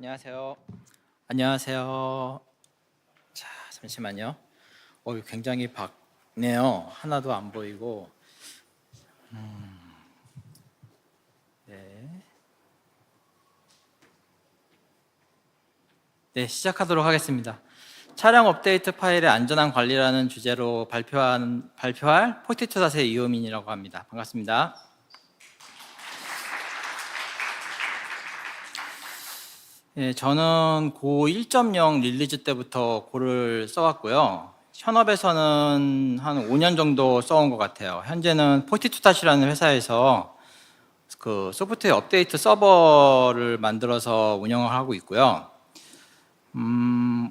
안녕하세요. 안녕하세요. 자, 잠시만요. 굉장히 밝네요. 하나도 안 보이고. 네. 네, 시작하도록 하겠습니다. 차량 업데이트 파일의 안전한 관리라는 주제로 발표할 포티투닷의 이호민이라고 합니다. 반갑습니다. 네, 저는 고 1.0 릴리즈 때부터 고를 써왔고요. 현업에서는 한 5년 정도 써온 것 같아요. 현재는 포티투닷이라는 회사에서 그 소프트웨어 업데이트 서버를 만들어서 운영을 하고 있고요.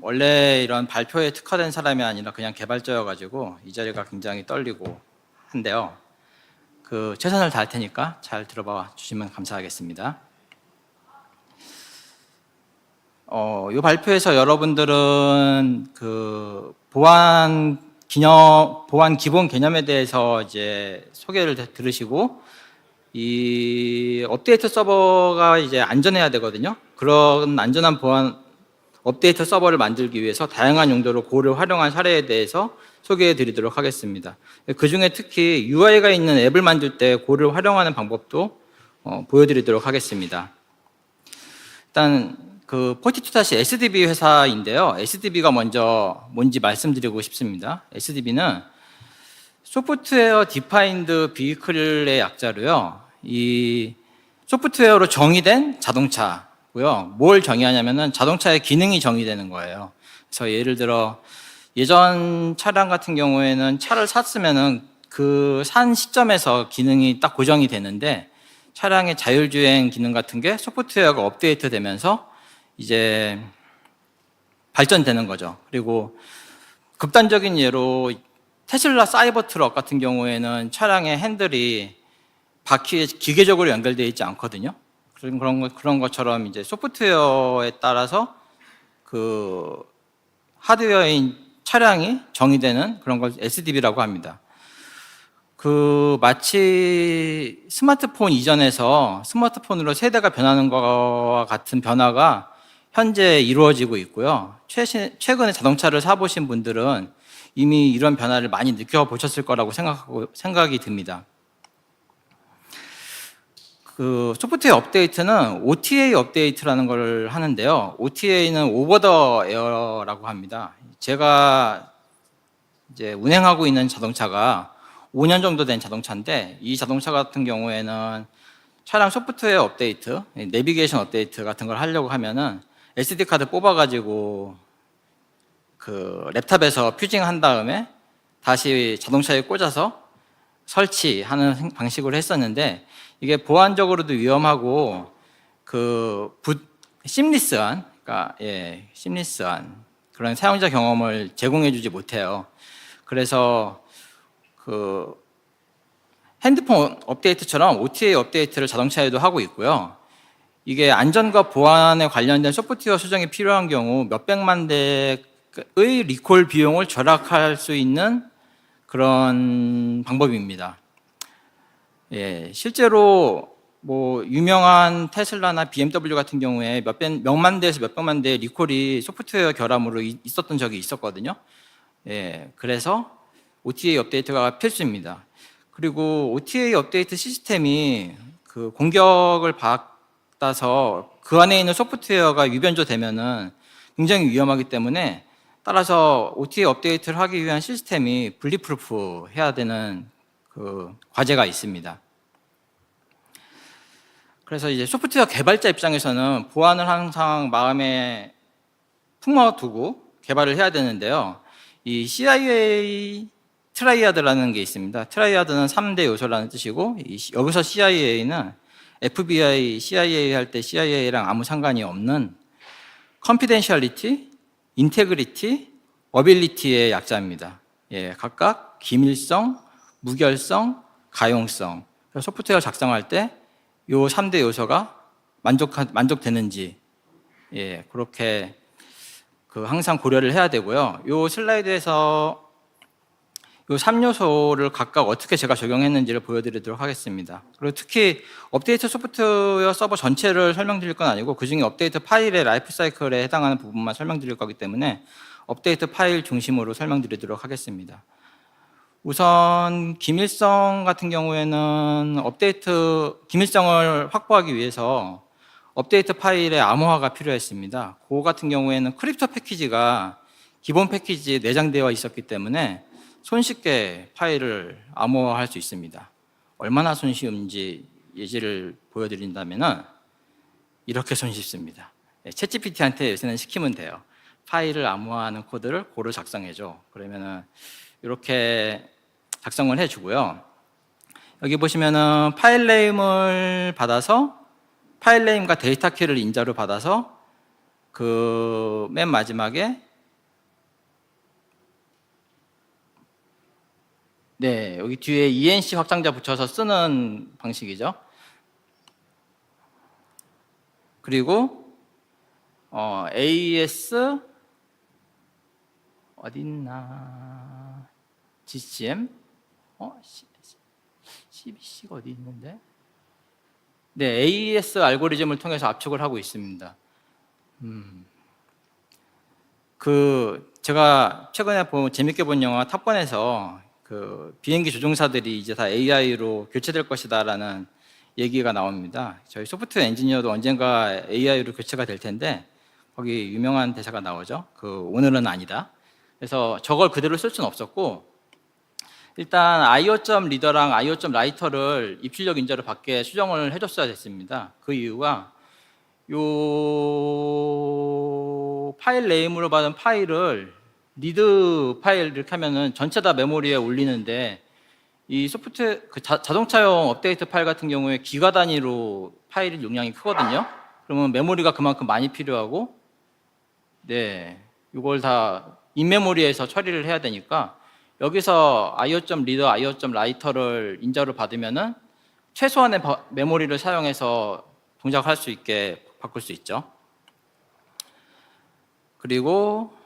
원래 이런 발표에 특화된 사람이 아니라 그냥 개발자여가지고 이 자리가 굉장히 떨리고 한데요. 최선을 다할 테니까 잘 들어봐 주시면 감사하겠습니다. 이 발표에서 여러분들은 보안 기본 개념에 대해서 이제 소개를 들으시고, 이 업데이트 서버가 이제 안전해야 되거든요. 그런 안전한 보안 업데이트 서버를 만들기 위해서 다양한 용도로 고를 활용한 사례에 대해서 소개해 드리도록 하겠습니다. 그 중에 특히 UI가 있는 앱을 만들 때 고를 활용하는 방법도 보여드리도록 하겠습니다. 일단 포티투닷이 SDB 회사인데요. SDB가 먼저 뭔지 말씀드리고 싶습니다. SDB는 소프트웨어 디파인드 비클의 약자로요. 이 소프트웨어로 정의된 자동차고요. 뭘 정의하냐면은 자동차의 기능이 정의되는 거예요. 그래서 예를 들어 예전 차량 같은 경우에는 차를 샀으면은 그 산 시점에서 기능이 딱 고정이 되는데, 차량의 자율주행 기능 같은 게 소프트웨어가 업데이트 되면서 이제 발전되는 거죠. 그리고 극단적인 예로 테슬라 사이버 트럭 같은 경우에는 차량의 핸들이 바퀴에 기계적으로 연결되어 있지 않거든요. 그런 것처럼 이제 소프트웨어에 따라서 하드웨어인 차량이 정의되는 그런 걸 SDB라고 합니다. 마치 스마트폰 이전에서 스마트폰으로 세대가 변하는 것과 같은 변화가 현재 이루어지고 있고요. 최근에 자동차를 사보신 분들은 이미 이런 변화를 많이 느껴보셨을 거라고 생각이 듭니다. 소프트웨어 업데이트는 OTA 업데이트라는 걸 하는데요. OTA는 오버 더 에어라고 합니다. 제가 이제 운행하고 있는 자동차가 5년 정도 된 자동차인데, 이 자동차 같은 경우에는 차량 소프트웨어 업데이트, 내비게이션 업데이트 같은 걸 하려고 하면은 SD 카드 뽑아가지고 랩탑에서 퓨징한 다음에 다시 자동차에 꽂아서 설치하는 방식으로 했었는데, 이게 보안적으로도 위험하고 심리스한 그런 사용자 경험을 제공해주지 못해요. 그래서 핸드폰 업데이트처럼 OTA 업데이트를 자동차에도 하고 있고요. 이게 안전과 보안에 관련된 소프트웨어 수정이 필요한 경우 몇백만 대의 리콜 비용을 절약할 수 있는 그런 방법입니다. 실제로 유명한 테슬라나 BMW 같은 경우에 몇만 대에서 몇백만 대의 리콜이 소프트웨어 결함으로 있었던 적이 있었거든요. 그래서 OTA 업데이트가 필수입니다. 그리고 OTA 업데이트 시스템이 공격을 받아서 그 안에 있는 소프트웨어가 위변조되면은 굉장히 위험하기 때문에, 따라서 OTA 업데이트를 하기 위한 시스템이 분리프루프 해야 되는 과제가 있습니다. 그래서 이제 소프트웨어 개발자 입장에서는 보안을 항상 마음에 품어두고 개발을 해야 되는데요. 이 CIA 트라이아드라는 게 있습니다. 트라이아드는 3대 요소라는 뜻이고, 여기서 CIA는 FBI, CIA 할 때 CIA랑 아무 상관이 없는 confidentiality, integrity, ability의 약자입니다. 각각 기밀성, 무결성, 가용성. 소프트웨어 작성할 때 이 3대 요소가 만족되는지, 그렇게 항상 고려를 해야 되고요. 이 슬라이드에서 이 3요소를 각각 어떻게 제가 적용했는지를 보여드리도록 하겠습니다. 그리고 특히 업데이트 소프트웨어 서버 전체를 설명드릴 건 아니고 그중에 업데이트 파일의 라이프 사이클에 해당하는 부분만 설명드릴 거기 때문에 업데이트 파일 중심으로 설명드리도록 하겠습니다. 우선 기밀성 같은 경우에는 기밀성을 확보하기 위해서 업데이트 파일의 암호화가 필요했습니다. 그거 같은 경우에는 크립토 패키지가 기본 패키지에 내장되어 있었기 때문에 손쉽게 파일을 암호화할 수 있습니다. 얼마나 손쉬운지 예시를 보여드린다면 이렇게 손쉽습니다. 챗GPT한테 요새는 시키면 돼요. 파일을 암호화하는 코드를 고루 작성해줘. 그러면은 이렇게 작성을 해주고요. 여기 보시면은 파일 네임을 받아서 파일 네임과 데이터 키를 인자로 받아서 그 맨 마지막에 여기 뒤에 ENC 확장자 붙여서 쓰는 방식이죠. 그리고 AES 어딨나 GCM CBC가 어디 있는데? AES 알고리즘을 통해서 압축을 하고 있습니다. 제가 최근에 재밌게 본 영화 탑건에서 그 비행기 조종사들이 이제 다 AI로 교체될 것이다라는 얘기가 나옵니다. 저희 소프트웨어 엔지니어도 언젠가 AI로 교체가 될 텐데 거기 유명한 대사가 나오죠. 오늘은 아니다. 그래서 저걸 그대로 쓸 수는 없었고 일단 IO.reader랑 IO.writer를 입출력 인자로 밖에 수정을 해줬어야 됐습니다. 그 이유가 요 파일 네임으로 받은 파일을 리드 파일 이렇게 하면은 전체 다 메모리에 올리는데 이 자동차용 업데이트 파일 같은 경우에 기가 단위로 파일 용량이 크거든요. 그러면 메모리가 그만큼 많이 필요하고 이걸 다 인메모리에서 처리를 해야 되니까 여기서 IO.reader, IO.writer를 인자로 받으면은 최소한의 메모리를 사용해서 동작할 수 있게 바꿀 수 있죠. 그리고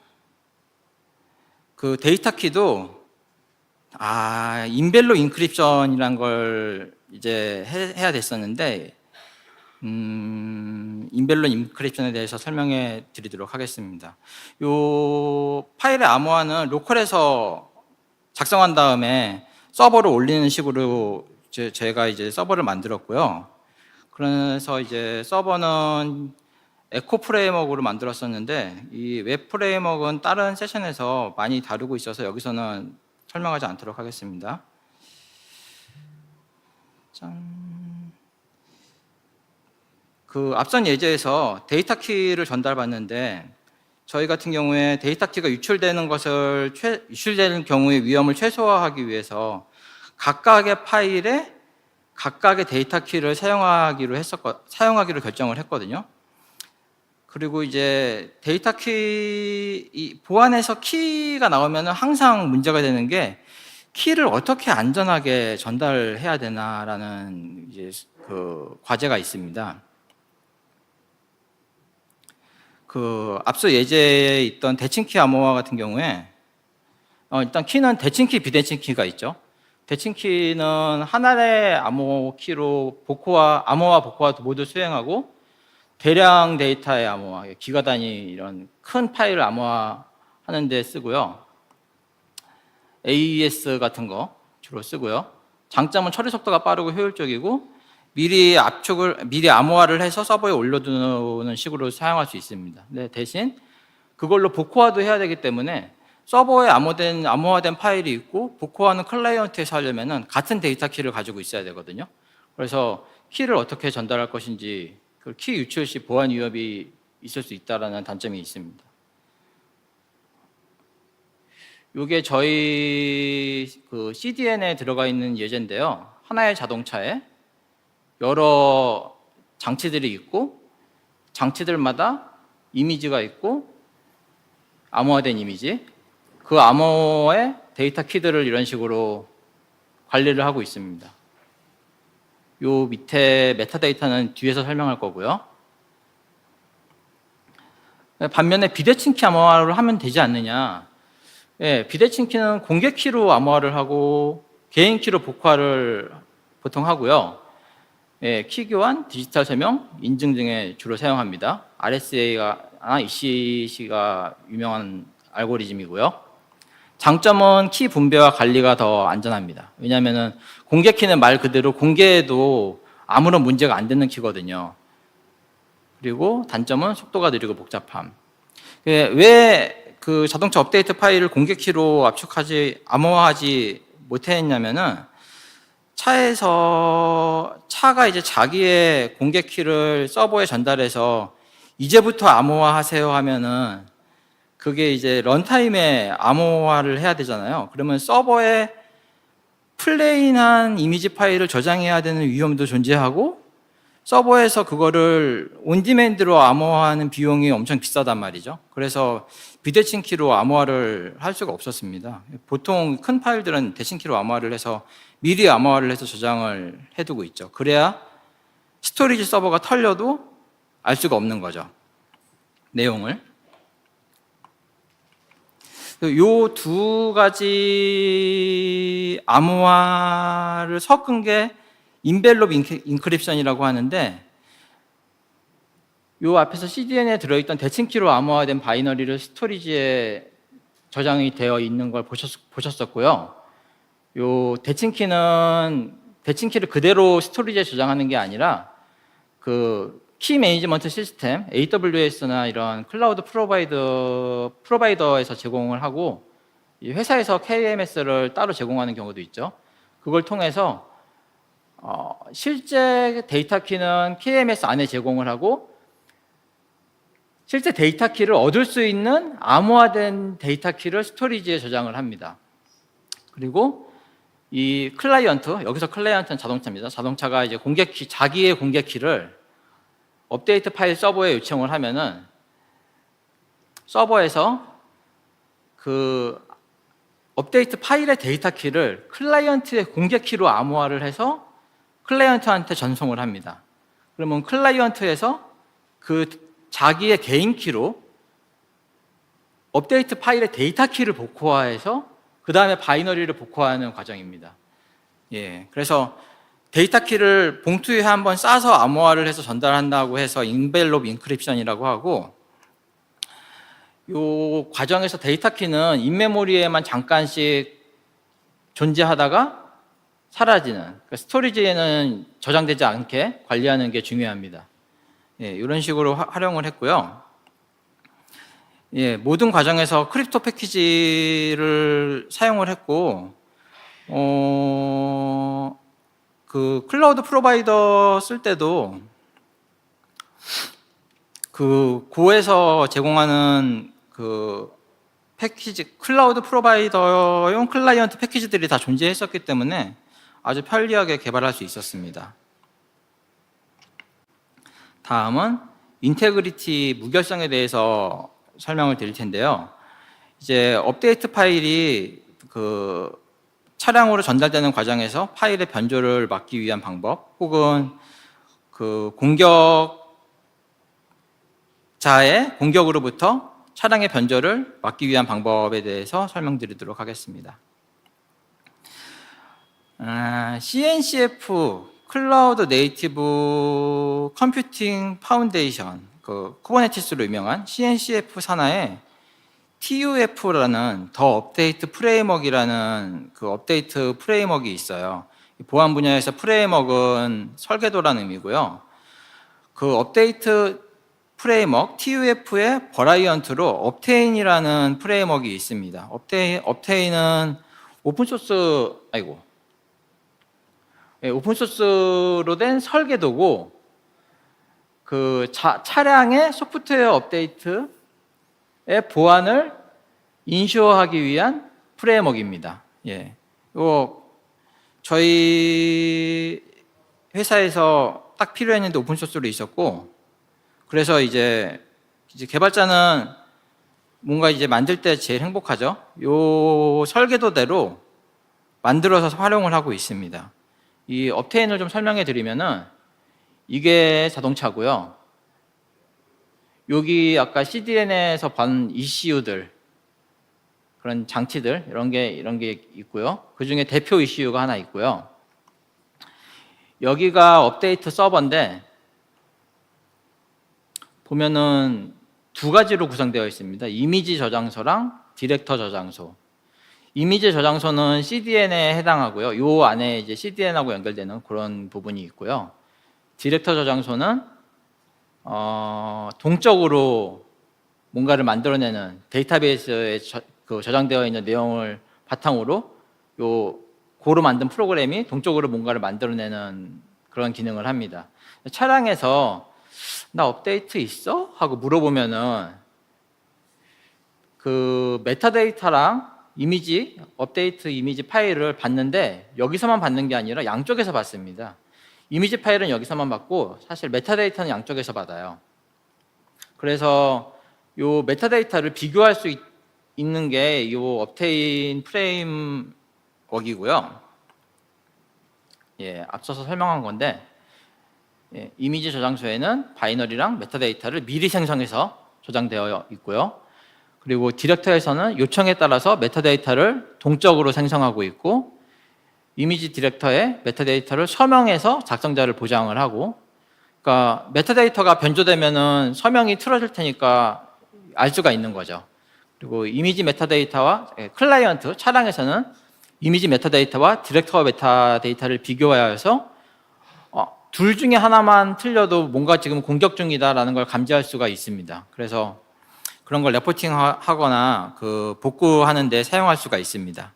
그 데이터 키도 인벨로 인크립션이란 걸 이제 해야 됐었는데 인벨로 인크립션에 대해서 설명해 드리도록 하겠습니다. 요 파일의 암호화는 로컬에서 작성한 다음에 서버로 올리는 식으로 제가 이제 서버를 만들었고요. 그래서 이제 서버는 에코 프레임워크로 만들었었는데 이 웹 프레임워크는 다른 세션에서 많이 다루고 있어서 여기서는 설명하지 않도록 하겠습니다. 앞선 예제에서 데이터 키를 전달받는데 저희 같은 경우에 데이터 키가 유출되는 경우의 위험을 최소화하기 위해서 각각의 파일에 각각의 데이터 키를 사용하기로 결정을 했거든요. 그리고 이제 데이터 보안에서 키가 나오면 항상 문제가 되는 게 키를 어떻게 안전하게 전달해야 되나라는 이제 과제가 있습니다. 앞서 예제에 있던 대칭키 암호화 같은 경우에 일단 키는 대칭키, 비대칭키가 있죠. 대칭키는 하나의 암호 키로 암호화, 복호화 모두 수행하고 대량 데이터의 암호화, 기가 단위 이런 큰 파일을 암호화하는 데 쓰고요. AES 같은 거 주로 쓰고요. 장점은 처리 속도가 빠르고 효율적이고 미리 암호화를 해서 서버에 올려두는 식으로 사용할 수 있습니다. 대신 그걸로 복호화도 해야 되기 때문에 서버에 암호화된 파일이 있고 복호화는 클라이언트에서 하려면 같은 데이터 키를 가지고 있어야 되거든요. 그래서 키를 어떻게 전달할 것인지 키 유출 시 보안 위협이 있을 수 있다는 단점이 있습니다. 이게 저희 CDN에 들어가 있는 예제인데요. 하나의 자동차에 여러 장치들이 있고 장치들마다 이미지가 있고 암호화된 이미지, 그 암호의 데이터 키들을 이런 식으로 관리를 하고 있습니다. 요 밑에 메타데이터는 뒤에서 설명할 거고요. 반면에 비대칭키 암호화를 하면 되지 않느냐. 예, 비대칭 키는 공개 키로 암호화를 하고 개인 키로 복화를 보통 하고요. 예, 키 교환, 디지털 서명, 인증 등에 주로 사용합니다. RSA가 ECC가 유명한 알고리즘이고요. 장점은 키 분배와 관리가 더 안전합니다. 왜냐하면 공개 키는 말 그대로 공개해도 아무런 문제가 안 되는 키거든요. 그리고 단점은 속도가 느리고 복잡함. 예, 왜 그 자동차 업데이트 파일을 공개 키로 암호화하지 못했냐면은 차가 이제 자기의 공개 키를 서버에 전달해서 이제부터 암호화하세요 하면은 그게 이제 런타임에 암호화를 해야 되잖아요. 그러면 서버에 플레인한 이미지 파일을 저장해야 되는 위험도 존재하고 서버에서 그거를 온디맨드로 암호화하는 비용이 엄청 비싸단 말이죠. 그래서 비대칭 키로 암호화를 할 수가 없었습니다. 보통 큰 파일들은 대칭 키로 암호화를 해서 미리 암호화를 해서 저장을 해두고 있죠. 그래야 스토리지 서버가 털려도 알 수가 없는 거죠. 내용을. 요 두 가지 암호화를 섞은 게 인벨롭 인크립션이라고 하는데, 요 앞에서 CDN에 들어있던 대칭키로 암호화된 바이너리를 스토리지에 저장이 되어 있는 걸 보셨었고요. 요 대칭키를 그대로 스토리지에 저장하는 게 아니라 그 키 매니지먼트 시스템, AWS나 이런 클라우드 프로바이더에서 제공을 하고 회사에서 KMS를 따로 제공하는 경우도 있죠. 그걸 통해서 실제 데이터 키는 KMS 안에 제공을 하고 실제 데이터 키를 얻을 수 있는 암호화된 데이터 키를 스토리지에 저장을 합니다. 그리고 이 클라이언트, 여기서 클라이언트는 자동차입니다. 자동차가 이제 자기의 공개 키를 업데이트 파일 서버에 요청을 하면은 서버에서 그 업데이트 파일의 데이터 키를 클라이언트의 공개 키로 암호화를 해서 클라이언트한테 전송을 합니다. 그러면 클라이언트에서 그 자기의 개인 키로 업데이트 파일의 데이터 키를 복호화해서 그 다음에 바이너리를 복호화하는 과정입니다. 예, 그래서 데이터 키를 봉투에 한번 싸서 암호화를 해서 전달한다고 해서 인벨롭 인크립션이라고 하고, 이 과정에서 데이터 키는 인메모리에만 잠깐씩 존재하다가 사라지는, 그러니까 스토리지에는 저장되지 않게 관리하는 게 중요합니다. 예, 이런 식으로 활용을 했고요. 예, 모든 과정에서 크립토 패키지를 사용을 했고, 그 클라우드 프로바이더 쓸 때도 그 고에서 제공하는 그 패키지, 클라우드 프로바이더용 클라이언트 패키지들이 다 존재했었기 때문에 아주 편리하게 개발할 수 있었습니다. 다음은 인테그리티, 무결성에 대해서 설명을 드릴 텐데요. 이제 업데이트 파일이 그 차량으로 전달되는 과정에서 파일의 변조를 막기 위한 방법, 혹은 그 공격자의 공격으로부터 차량의 변조를 막기 위한 방법에 대해서 설명드리도록 하겠습니다. CNCF, 클라우드 네이티브 컴퓨팅 파운데이션, 그 쿠버네티스로 유명한 CNCF 산하에 TUF라는 더 업데이트 프레임워크라는 그 업데이트 프레임워크가 있어요. 보안 분야에서 프레임워크는 설계도라는 의미고요. 그 업데이트 프레임워크 TUF의 버라이언트로 업테인이라는 프레임워크가 있습니다. 업테인은 오픈소스로 된 설계도고, 그 차량의 소프트웨어 업데이트의 보안을 인슈어하기 위한 프레임워크입니다. 예, 이거 저희 회사에서 딱 필요했는데 오픈소스로 있었고, 그래서 이제 개발자는 뭔가 이제 만들 때 제일 행복하죠. 요 설계도대로 만들어서 활용을 하고 있습니다. 이 업테인을 좀 설명해 드리면은, 이게 자동차고요. 여기 아까 CDN에서 본 ECU들, 그런 장치들 이런 게 있고요. 그 중에 대표 ECU가 하나 있고요. 여기가 업데이트 서버인데 보면은 두 가지로 구성되어 있습니다. 이미지 저장소랑 디렉터 저장소. 이미지 저장소는 CDN에 해당하고요. 요 안에 이제 CDN하고 연결되는 그런 부분이 있고요. 디렉터 저장소는 동적으로 뭔가를 만들어내는 데이터베이스에 저장되어 있는 내용을 바탕으로 고로 만든 프로그램이 동적으로 뭔가를 만들어내는 그런 기능을 합니다. 차량에서 나 업데이트 있어? 하고 물어보면은 그 메타데이터랑 이미지, 업데이트 이미지 파일을 받는데 여기서만 받는 게 아니라 양쪽에서 받습니다. 이미지 파일은 여기서만 받고 사실 메타데이터는 양쪽에서 받아요. 그래서 요 메타데이터를 비교할 수 있는 게 요 업테인 프레임워크이고요. 예, 앞서서 설명한 건데 이미지 저장소에는 바이너리랑 메타데이터를 미리 생성해서 저장되어 있고요. 그리고 디렉터에서는 요청에 따라서 메타데이터를 동적으로 생성하고 있고 이미지 디렉터에 메타데이터를 서명해서 작성자를 보장을 하고 그러니까 메타데이터가 변조되면은 서명이 틀어질 테니까 알 수가 있는 거죠. 그리고 이미지 메타데이터와 클라이언트 차량에서는 이미지 메타데이터와 디렉터 메타데이터를 비교하여서 둘 중에 하나만 틀려도 뭔가 지금 공격 중이다라는 걸 감지할 수가 있습니다. 그래서 그런 걸 레포팅 하거나 그 복구하는 데 사용할 수가 있습니다.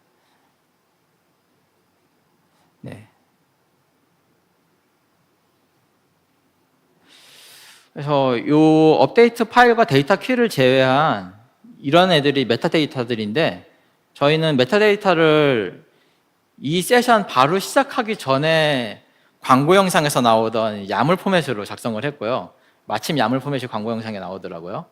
네. 그래서 이 업데이트 파일과 데이터 키를 제외한 이런 애들이 메타데이터들인데 저희는 메타데이터를 이 세션 바로 시작하기 전에 광고 영상에서 나오던 야물 포맷으로 작성을 했고요. 마침 야물 포맷이 광고 영상에 나오더라고요.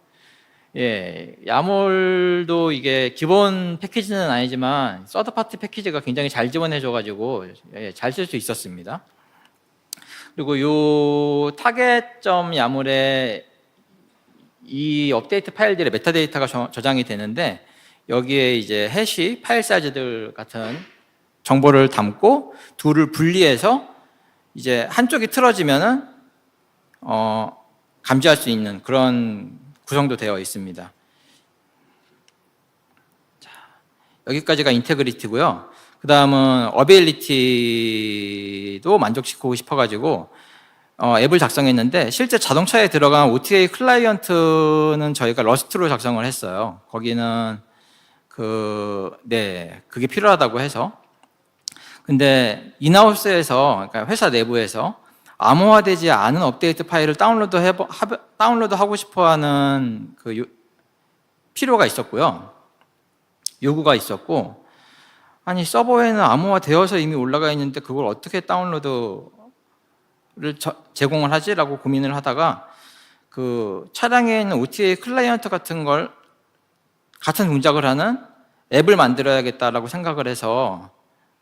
예, 야물도 이게 기본 패키지는 아니지만 서드 파티 패키지가 굉장히 잘 지원해줘가지고 잘 쓸 수 있었습니다. 그리고 요 타겟점 야물에 이 업데이트 파일들의 메타데이터가 저장이 되는데 여기에 이제 해시, 파일 사이즈들 같은 정보를 담고 둘을 분리해서 이제 한쪽이 틀어지면은 감지할 수 있는 그런 구성도 되어 있습니다. 자, 여기까지가 인테그리티고요. 그 다음은 어베일리티도 만족시키고 싶어가지고 앱을 작성했는데 실제 자동차에 들어간 OTA 클라이언트는 저희가 러스트로 작성을 했어요. 거기는 그게 필요하다고 해서. 근데 인하우스에서 그러니까 회사 내부에서 암호화되지 않은 업데이트 파일을 다운로드하고 싶어하는 필요가 있었고요. 요구가 있었고 아니 서버에는 암호화되어서 이미 올라가 있는데 그걸 어떻게 다운로드를 제공을 하지라고 고민을 하다가 그 차량에 있는 OTA 클라이언트 같은 동작을 하는 앱을 만들어야겠다라고 생각을 해서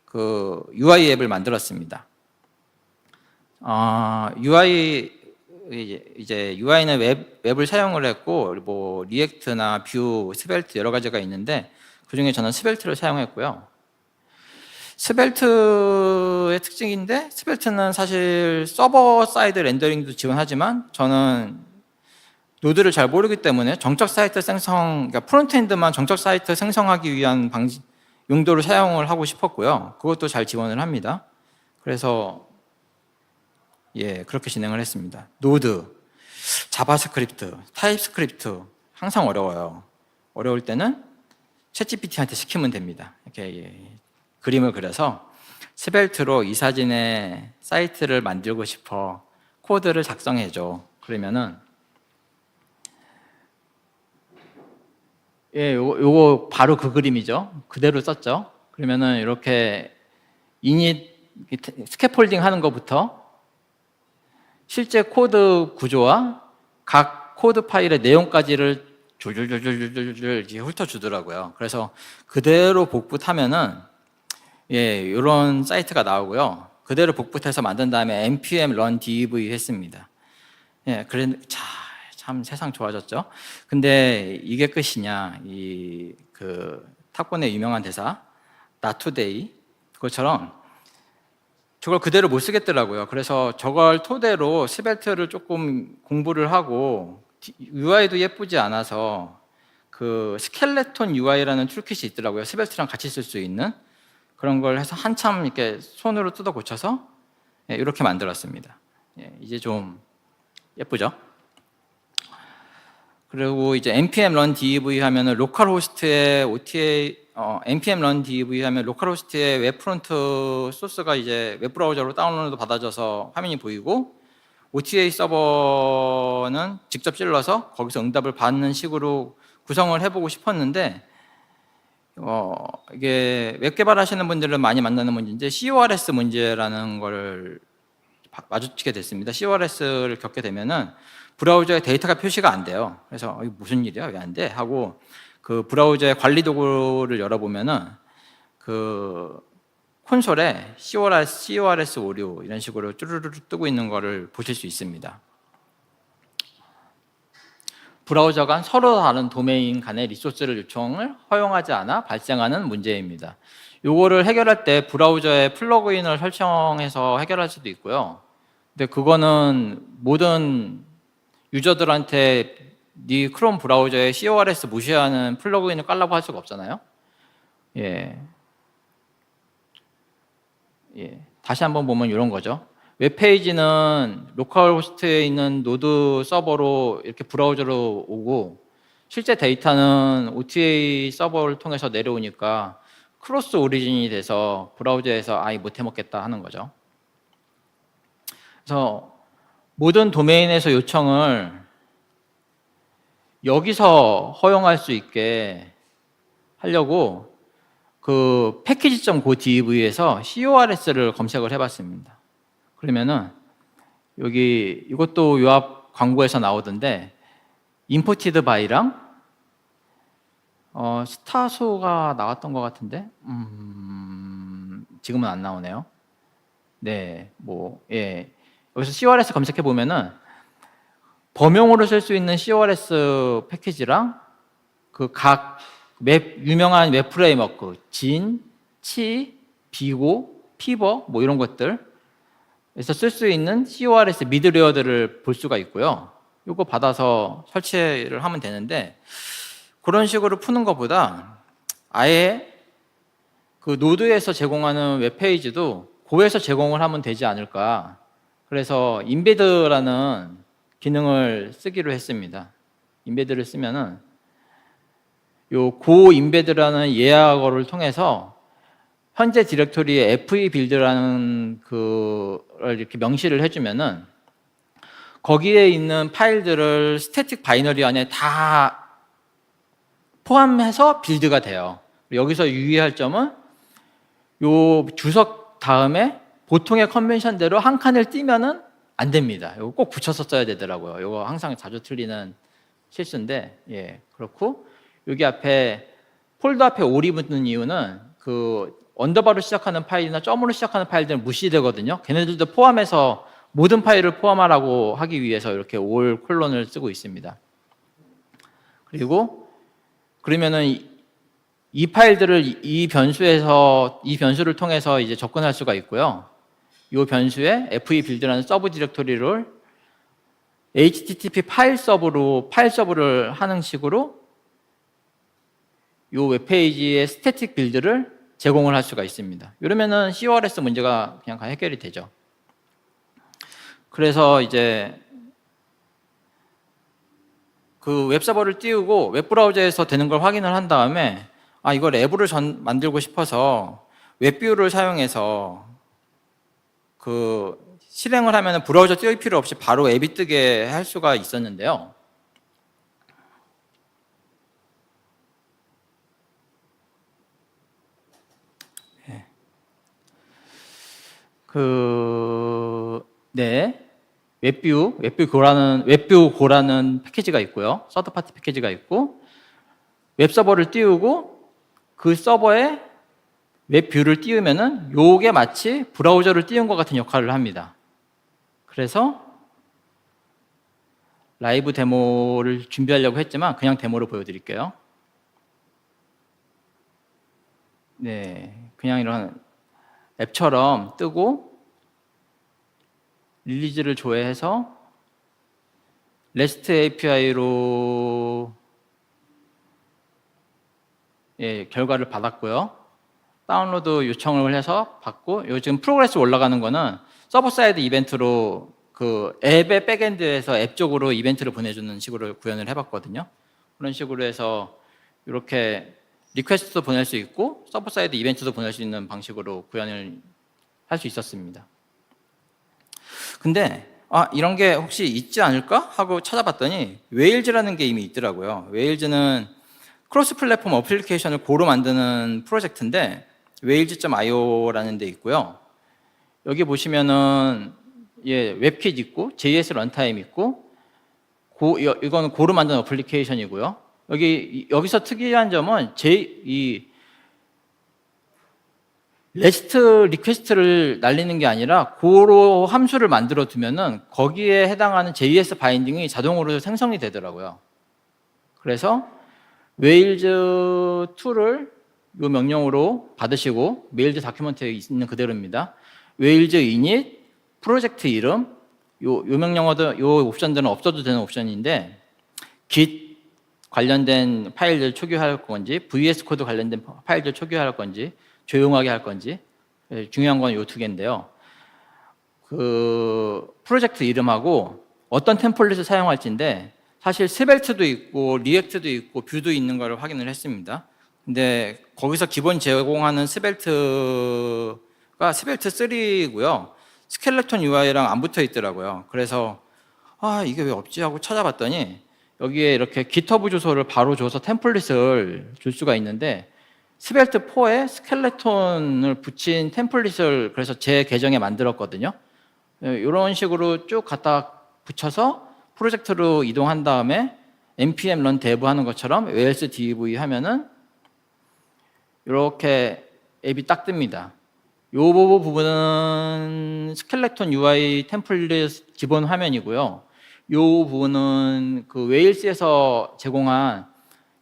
그 UI 앱을 만들었습니다. UI는 웹을 사용을 했고 뭐 리액트나 뷰, 스벨트 여러 가지가 있는데 그 중에 저는 스벨트를 사용했고요. 스벨트의 특징인데 스벨트는 사실 서버 사이드 렌더링도 지원하지만 저는 노드를 잘 모르기 때문에 정적 사이트 그러니까 프론트엔드만 정적 사이트 생성하기 위한 용도로 사용을 하고 싶었고요. 그것도 잘 지원을 합니다. 그래서 그렇게 진행을 했습니다. 노드, 자바스크립트, 타입스크립트 항상 어려워요. 어려울 때는 챗GPT한테 시키면 됩니다. 이렇게 그림을 그려서 스벨트로 이 사진의 사이트를 만들고 싶어 코드를 작성해줘. 그러면은 요거 바로 그 그림이죠. 그대로 썼죠. 그러면은 이렇게 이닛 스캐폴딩 하는 것부터 실제 코드 구조와 각 코드 파일의 내용까지를 줄줄줄줄줄줄 훑어주더라고요. 그래서 그대로 복붙하면은 이런 사이트가 나오고요. 그대로 복붙해서 만든 다음에 npm run dev 했습니다. 참 세상 좋아졌죠. 근데 이게 끝이냐? 탁본의 유명한 대사 Not today. 그것처럼 저걸 그대로 못 쓰겠더라고요. 그래서 저걸 토대로 스벨트를 조금 공부를 하고 UI도 예쁘지 않아서 그 스켈레톤 UI라는 툴킷이 있더라고요. 스벨트랑 같이 쓸 수 있는 그런 걸 해서 한참 이렇게 손으로 뜯어 고쳐서 이렇게 만들었습니다. 이제 좀 예쁘죠? 그리고 이제 npm run dev 하면은 로컬 호스트의 OTA npm run dev 하면 로컬 호스트의 웹 프론트 소스가 이제 웹 브라우저로 다운로드 받아져서 화면이 보이고 OTA 서버는 직접 찔러서 거기서 응답을 받는 식으로 구성을 해보고 싶었는데 이게 웹 개발하시는 분들은 많이 만나는 문제인데 CORS 문제라는 걸 마주치게 됐습니다. CORS를 겪게 되면은 브라우저에 데이터가 표시가 안 돼요. 그래서 이게 무슨 일이야? 왜 안 돼? 하고 그 브라우저의 관리 도구를 열어보면은 그 콘솔에 CORS 오류 이런 식으로 쭈르르 뜨고 있는 거를 보실 수 있습니다. 브라우저 간 서로 다른 도메인 간의 리소스를 요청을 허용하지 않아 발생하는 문제입니다. 요거를 해결할 때 브라우저에 플러그인을 설정해서 해결할 수도 있고요. 근데 그거는 모든 유저들한테 네 크롬 브라우저에 CORS 무시하는 플러그인을 깔라고 할 수가 없잖아요. 다시 한번 보면 이런 거죠. 웹페이지는 로컬 호스트에 있는 노드 서버로 이렇게 브라우저로 오고 실제 데이터는 OTA 서버를 통해서 내려오니까 크로스 오리진이 돼서 브라우저에서 아예 못 해먹겠다 하는 거죠. 그래서 모든 도메인에서 요청을 여기서 허용할 수 있게 하려고 그 package.go.dev에서 CORS를 검색을 해봤습니다. 그러면은 여기 이것도 요 앞 광고에서 나오던데 imported by랑 스타소가 나왔던 것 같은데 지금은 안 나오네요. 여기서 CORS 검색해 보면은 범용으로 쓸 수 있는 CORS 패키지랑 그 각 유명한 웹 프레임워크 진, 치, 비고, 피버 뭐 이런 것들에서 쓸 수 있는 CORS 미드레어들을 볼 수가 있고요. 이거 받아서 설치를 하면 되는데 그런 식으로 푸는 것보다 아예 그 노드에서 제공하는 웹페이지도 고에서 제공을 하면 되지 않을까. 그래서 인베드라는 기능을 쓰기로 했습니다. 인베드를 쓰면은 요 고 인베드라는 예약어를 통해서 현재 디렉토리에 FE 빌드라는 그를 이렇게 명시를 해주면은 거기에 있는 파일들을 스태틱 바이너리 안에 다 포함해서 빌드가 돼요. 여기서 유의할 점은 요 주석 다음에 보통의 컨벤션대로 한 칸을 띄면은 안 됩니다. 이거 꼭 붙여서 써야 되더라고요. 이거 항상 자주 틀리는 실수인데, 그렇고 여기 앞에 폴더 앞에 올이 붙는 이유는 그 언더바로 시작하는 파일이나 점으로 시작하는 파일들은 무시되거든요. 걔네들도 포함해서 모든 파일을 포함하라고 하기 위해서 이렇게 올 콜론을 쓰고 있습니다. 그리고 그러면은 이 파일들을 이 변수를 통해서 이제 접근할 수가 있고요. 이 변수에 FE 빌드라는 서브 디렉토리를 HTTP 파일 서브를 하는 식으로 이 웹페이지의 스태틱 빌드를 제공을 할 수가 있습니다. 이러면은 CORS 문제가 그냥 해결이 되죠. 그래서 이제 그 웹서버를 띄우고 웹브라우저에서 되는 걸 확인을 한 다음에 이걸 앱으로 만들고 싶어서 웹뷰를 사용해서 그 실행을 하면 브라우저 띄울 필요 없이 바로 앱이 뜨게 할 수가 있었는데요. 웹뷰고라는 패키지가 있고요. 서드 파티 패키지가 있고 웹서버를 띄우고 그 서버에 웹뷰를 띄우면은 요게 마치 브라우저를 띄운 것 같은 역할을 합니다. 그래서 라이브 데모를 준비하려고 했지만 그냥 데모로 보여드릴게요. 네, 그냥 이런 앱처럼 뜨고 릴리즈를 조회해서 REST API로 결과를 받았고요. 다운로드 요청을 해서 받고, 요즘 프로그레스 올라가는 거는 서버 사이드 이벤트로 그 앱의 백엔드에서 앱 쪽으로 이벤트를 보내주는 식으로 구현을 해봤거든요. 그런 식으로 해서 이렇게 리퀘스트도 보낼 수 있고 서버 사이드 이벤트도 보낼 수 있는 방식으로 구현을 할 수 있었습니다. 근데 이런 게 혹시 있지 않을까 하고 찾아봤더니 웨일즈라는 게임이 있더라고요. 웨일즈는 크로스 플랫폼 어플리케이션을 고루 만드는 프로젝트인데 웨일즈.io라는 데 있고요. 여기 보시면은 웹킷 있고 JS 런타임 있고 이거는 고루 만든 어플리케이션이고요. 여기서 특이한 점은 이 REST 리퀘스트를 날리는 게 아니라 고로 함수를 만들어 두면은 거기에 해당하는 JS 바인딩이 자동으로 생성이 되더라고요. 그래서 웨일즈 2를 이 명령으로 받으시고 웨일즈 다큐멘트에 있는 그대로입니다. 웨일즈 init 프로젝트 이름 요 명령어도 요 옵션들은 없어도 되는 옵션인데 git 관련된 파일들 초기화할 건지 VS 코드 관련된 파일들 초기화할 건지 조용하게 할 건지 중요한 건 요 두 개인데요. 그 프로젝트 이름하고 어떤 템플릿을 사용할지인데 사실 스벨트도 있고 리액트도 있고 뷰도 있는 걸 확인을 했습니다. 근데 거기서 기본 제공하는 스벨트가 스벨트 3고요. 스켈레톤 UI랑 안 붙어 있더라고요. 그래서 이게 왜 없지 하고 찾아봤더니 여기에 이렇게 GitHub 주소를 바로 줘서 템플릿을 줄 수가 있는데 스벨트 4에 스켈레톤을 붙인 템플릿을 그래서 제 계정에 만들었거든요. 이런 식으로 쭉 갖다 붙여서 프로젝트로 이동한 다음에 npm run dev 하는 것처럼 else dev 하면은 이렇게 앱이 딱 뜹니다. 이 부분은 스켈레톤 UI 템플릿 기본 화면이고요. 이 부분은 그 웨일스에서 제공한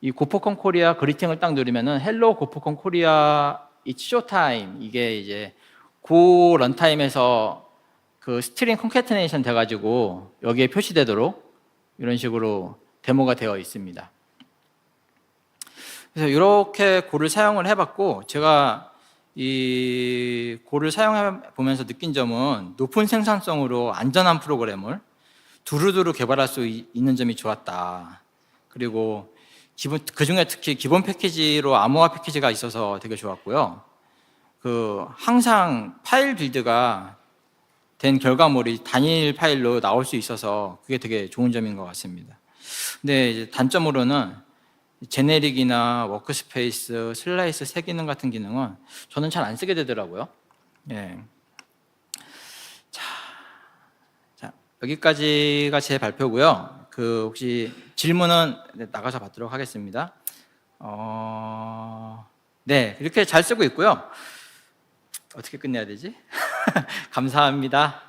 이 고포컴 코리아 그리팅을 딱 누르면은 헬로 고포컴 코리아 it's showtime 이게 이제 고 런타임에서 그 스트링 컨캐트네이션 돼가지고 여기에 표시되도록 이런 식으로 데모가 되어 있습니다. 그래서 이렇게 고를 사용을 해봤고 제가 이 고를 사용해 보면서 느낀 점은 높은 생산성으로 안전한 프로그램을 두루두루 개발할 수 있는 점이 좋았다. 그리고 그 중에 특히 기본 패키지로 암호화 패키지가 있어서 되게 좋았고요. 그 항상 파일 빌드가 된 결과물이 단일 파일로 나올 수 있어서 그게 되게 좋은 점인 것 같습니다. 근데 이제 단점으로는 제네릭이나 워크스페이스, 슬라이스 새 기능 같은 기능은 저는 잘 안 쓰게 되더라고요. 자, 여기까지가 제 발표고요. 그 혹시 질문은 나가서 받도록 하겠습니다. 네, 이렇게 잘 쓰고 있고요. 어떻게 끝내야 되지? 감사합니다.